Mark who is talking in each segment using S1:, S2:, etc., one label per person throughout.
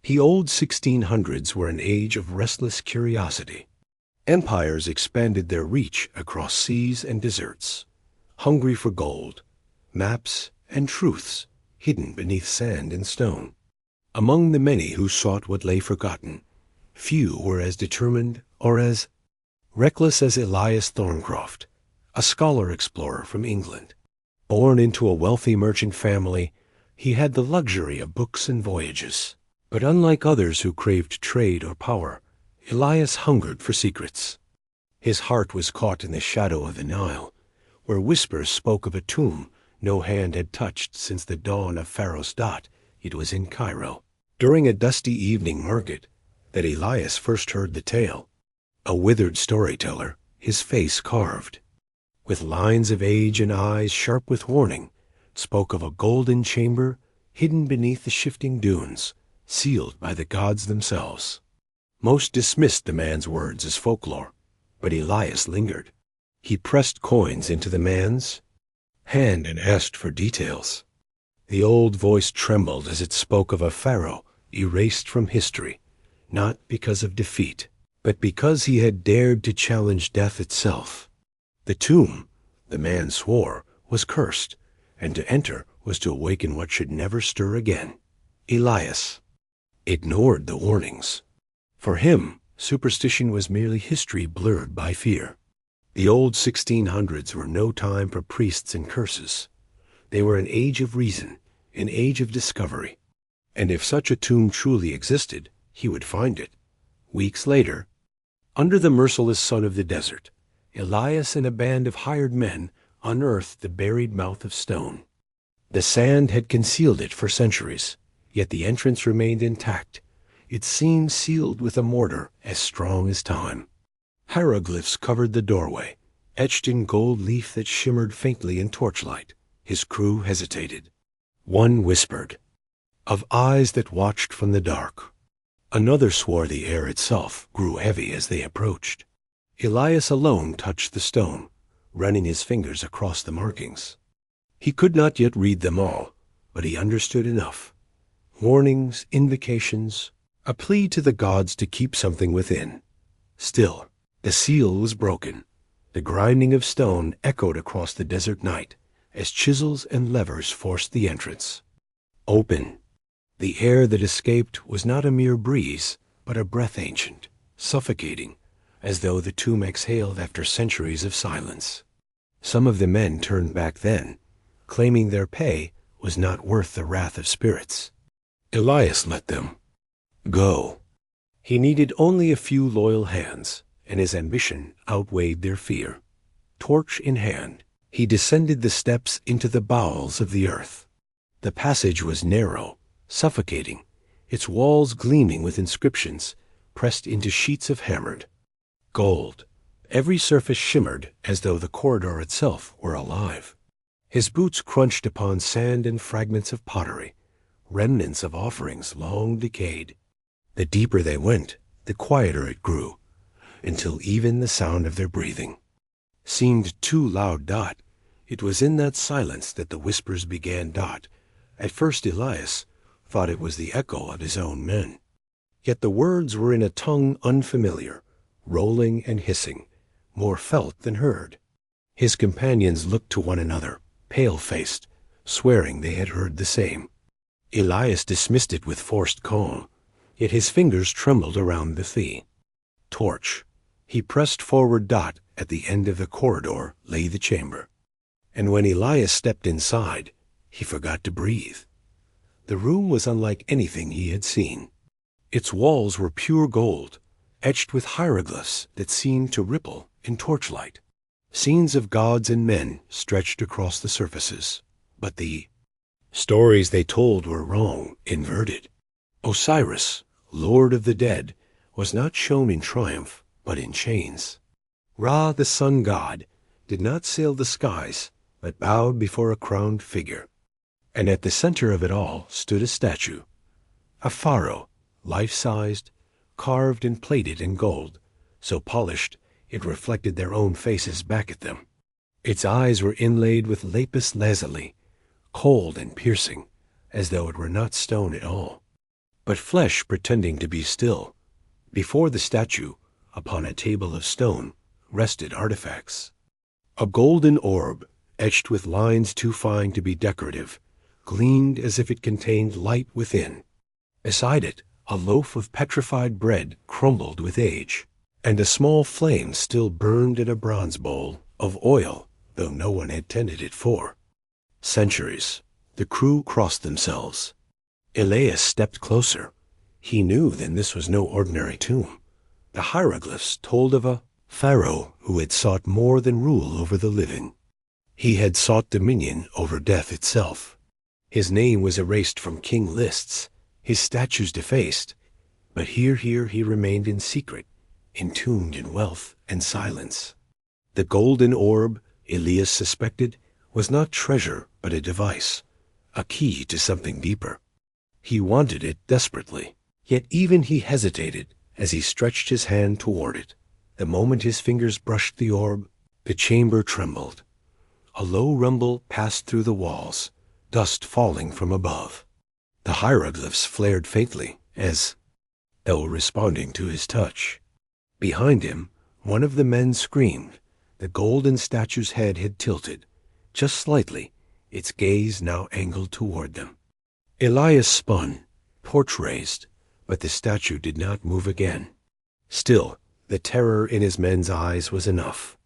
S1: The old 1600s were an age of restless curiosity. Empires expanded their reach across seas and deserts, hungry for gold, maps, and truths hidden beneath sand and stone. Among the many who sought what lay forgotten, few were as determined or as reckless as Elias Thorncroft, a scholar-explorer from England. Born into a wealthy merchant family, he had the luxury of books and voyages. But unlike others who craved trade or power, Elias hungered for secrets. His heart was caught in the shadow of the Nile, where whispers spoke of a tomb no hand had touched since the dawn of Pharaoh's dot. It was in Cairo, during a dusty evening market, that Elias first heard the tale. A withered storyteller, his face carved, with lines of age and eyes sharp with warning, spoke of a golden chamber hidden beneath the shifting dunes, sealed by the gods themselves. Most dismissed the man's words as folklore, but Elias lingered. He pressed coins into the man's hand and asked for details. The old voice trembled as it spoke of a Pharaoh erased from history, not because of defeat, but because he had dared to challenge death itself. The tomb, the man swore, was cursed, and to enter was to awaken what should never stir again. Elias ignored the warnings. For him, superstition was merely history blurred by fear. The old 1600s were no time for priests and curses. They were an age of reason, an age of discovery. And if such a tomb truly existed, he would find it. Weeks later, under the merciless sun of the desert, Elias and a band of hired men unearthed the buried mouth of stone. The sand had concealed it for centuries, yet the entrance remained intact, its seam sealed with a mortar as strong as time. Hieroglyphs covered the doorway, etched in gold leaf that shimmered faintly in torchlight. His crew hesitated. One whispered, "Of eyes that watched from the dark." Another swore the air itself grew heavy as they approached. Elias alone touched the stone, running his fingers across the markings. He could not yet read them all, but he understood enough. Warnings, invocations, a plea to the gods to keep something within. Still, the seal was broken. The grinding of stone echoed across the desert night as chisels and levers forced the entrance. Open. The air that escaped was not a mere breeze, but a breath ancient, suffocating, as though the tomb exhaled after centuries of silence. Some of the men turned back then, claiming their pay was not worth the wrath of spirits. Elias let them go. He needed only a few loyal hands, and his ambition outweighed their fear. Torch in hand, he descended the steps into the bowels of the earth. The passage was narrow, suffocating, its walls gleaming with inscriptions pressed into sheets of hammered gold. Every surface shimmered as though the corridor itself were alive. His boots crunched upon sand and fragments of pottery, remnants of offerings long decayed. The deeper they went, the quieter it grew, until even the sound of their breathing seemed too loud. It was in that silence that the whispers began. At first Elias thought it was the echo of his own men. Yet the words were in a tongue unfamiliar, rolling and hissing, more felt than heard. His companions looked to one another, pale-faced, swearing they had heard the same. Elias dismissed it with forced calm, yet his fingers trembled around the thee. Torch. He pressed forward. At the end of the corridor lay the chamber. And when Elias stepped inside, he forgot to breathe. The room was unlike anything he had seen. Its walls were pure gold, etched with hieroglyphs that seemed to ripple in torchlight. Scenes of gods and men stretched across the surfaces, but the stories they told were wrong, inverted. Osiris, Lord of the Dead, was not shown in triumph, but in chains. Ra, the sun god, did not sail the skies, but bowed before a crowned figure. And at the center of it all stood a statue, a pharaoh, life-sized, carved and plated in gold, so polished it reflected their own faces back at them. Its eyes were inlaid with lapis lazuli, cold and piercing, as though it were not stone at all. but flesh pretending to be still. Before the statue, upon a table of stone, rested artifacts. A golden orb, etched with lines too fine to be decorative, gleamed as if it contained light within. Beside it, a loaf of petrified bread crumbled with age, and a small flame still burned in a bronze bowl of oil, though no one had tended it for centuries. The crew crossed themselves. Elias stepped closer. He knew then this was no ordinary tomb. The hieroglyphs told of a Pharaoh who had sought more than rule over the living. He had sought dominion over death itself. His name was erased from king lists, his statues defaced, but here he remained in secret, entombed in wealth and silence. The golden orb, Elias suspected, was not treasure but a device, a key to something deeper. He wanted it desperately, yet even he hesitated as he stretched his hand toward it. The moment his fingers brushed the orb, the chamber trembled. A low rumble passed through the walls, dust falling from above. The hieroglyphs flared faintly, as though responding to his touch. Behind him, one of the men screamed. The golden statue's head had tilted, just slightly, its gaze now angled toward them. Elias spun, torch raised, but the statue did not move again. Still, the terror in his men's eyes was enough.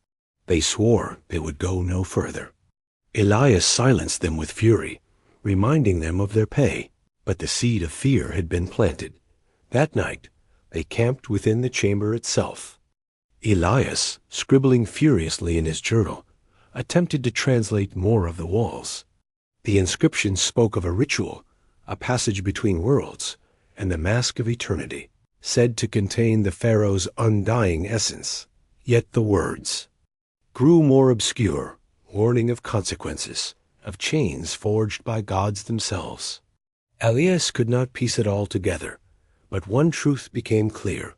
S1: They swore they would go no further. Elias silenced them with fury, reminding them of their pay, but the seed of fear had been planted. That night, they camped within the chamber itself. Elias, scribbling furiously in his journal, attempted to translate more of the walls. The inscription spoke of a ritual, a passage between worlds, and the mask of eternity, said to contain the Pharaoh's undying essence. Yet the words grew more obscure, warning of consequences, of chains forged by gods themselves. Elias could not piece it all together, but one truth became clear.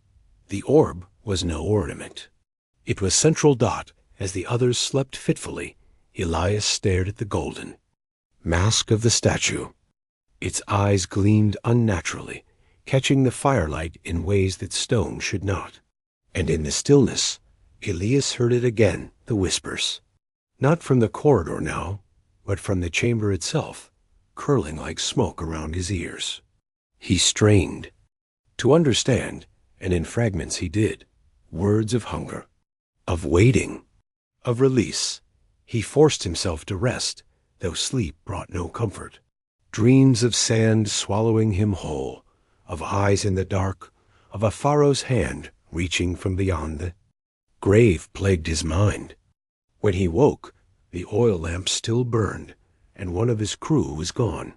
S1: The orb was no ornament. It was central dot. As the others slept fitfully, Elias stared at the golden mask of the statue. Its eyes gleamed unnaturally, catching the firelight in ways that stone should not. And in the stillness, Elias heard it again, the whispers. Not from the corridor now, but from the chamber itself, curling like smoke around his ears. He strained to understand, and in fragments he did, words of hunger, of waiting, of release. He forced himself to rest, though sleep brought no comfort. Dreams of sand swallowing him whole, of eyes in the dark, of a Pharaoh's hand reaching from beyond the grave plagued his mind. When he woke, the oil lamp still burned, and one of his crew was gone.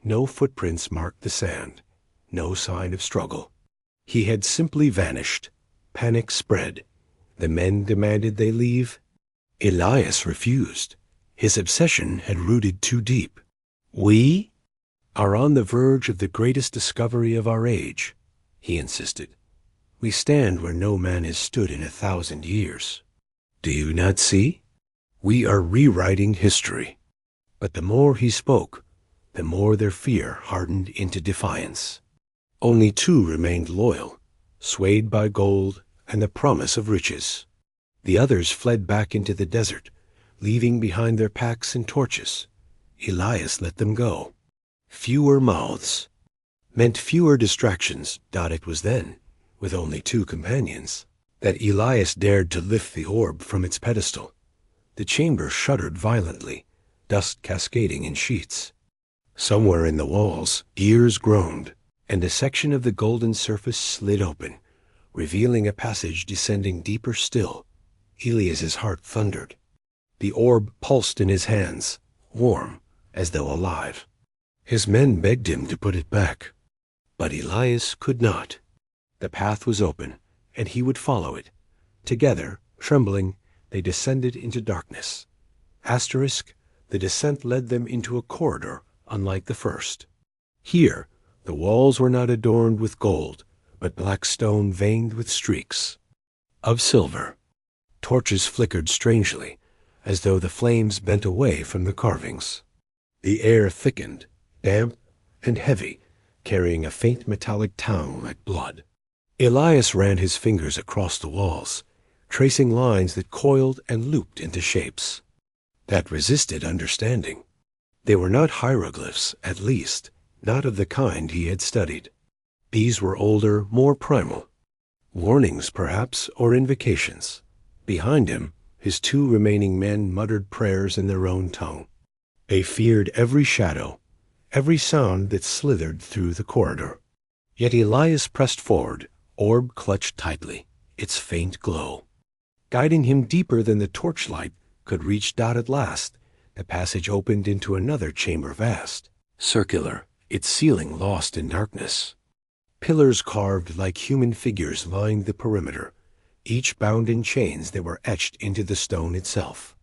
S1: No footprints marked the sand, no sign of struggle. He had simply vanished. Panic spread. The men demanded they leave. Elias refused. His obsession had rooted too deep. "We are on the verge of the greatest discovery of our age," he insisted. "We stand where no man has stood in 1,000 years. Do you not see? We are rewriting history." But the more he spoke, the more their fear hardened into defiance. Only 2 remained loyal, swayed by gold and the promise of riches. The others fled back into the desert, leaving behind their packs and torches. Elias let them go. Fewer mouths meant fewer distractions. It was then, with only 2 companions, that Elias dared to lift the orb from its pedestal. The chamber shuddered violently, dust cascading in sheets. Somewhere in the walls, ears groaned, and a section of the golden surface slid open, revealing a passage descending deeper still. Elias's heart thundered. The orb pulsed in his hands, warm, as though alive. His men begged him to put it back, but Elias could not. The path was open, and he would follow it. Together, trembling, they descended into darkness. The descent led them into a corridor unlike the first. Here, the walls were not adorned with gold, but black stone veined with streaks of silver. Torches flickered strangely, as though the flames bent away from the carvings. The air thickened, damp and heavy, carrying a faint metallic tang like blood. Elias ran his fingers across the walls, tracing lines that coiled and looped into shapes that resisted understanding. They were not hieroglyphs, at least, not of the kind he had studied. These were older, more primal. Warnings, perhaps, or invocations. Behind him, his two remaining men muttered prayers in their own tongue. They feared every shadow, every sound that slithered through the corridor. Yet Elias pressed forward, orb clutched tightly, its faint glow. Guiding him deeper than the torchlight could reach at last, the passage opened into another chamber vast, circular, its ceiling lost in darkness. Pillars carved like human figures lined the perimeter, each bound in chains that were etched into the stone itself.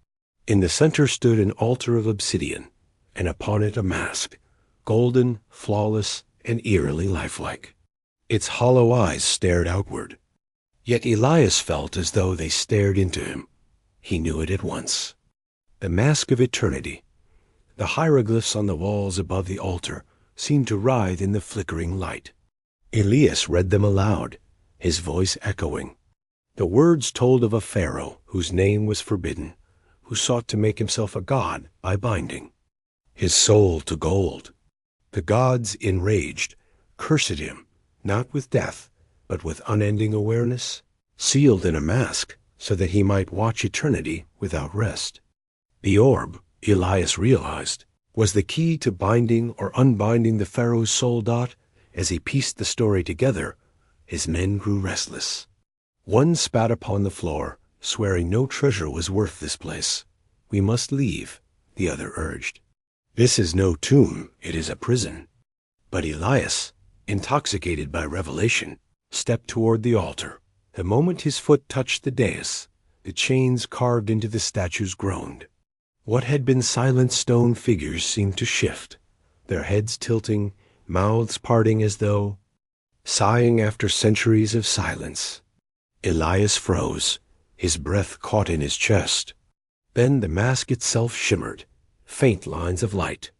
S1: In the center stood an altar of obsidian, and upon it a mask, golden, flawless, and eerily lifelike. Its hollow eyes stared outward. Yet Elias felt as though they stared into him. He knew it at once. The mask of eternity. The hieroglyphs on the walls above the altar seemed to writhe in the flickering light. Elias read them aloud, his voice echoing. The words told of a Pharaoh whose name was forbidden, who sought to make himself a god by binding his soul to gold. The gods, enraged, cursed him, not with death, but with unending awareness, sealed in a mask so that he might watch eternity without rest. The orb, Elias realized, was the key to binding or unbinding the Pharaoh's soul. As he pieced the story together, his men grew restless. One spat upon the floor, swearing no treasure was worth this place. "We must leave," the other urged. "This is no tomb, it is a prison." But Elias, intoxicated by revelation, stepped toward the altar. The moment his foot touched the dais, the chains carved into the statues groaned. What had been silent stone figures seemed to shift, their heads tilting, mouths parting as though sighing after centuries of silence. Elias froze, his breath caught in his chest. Then the mask itself shimmered, faint lines of light,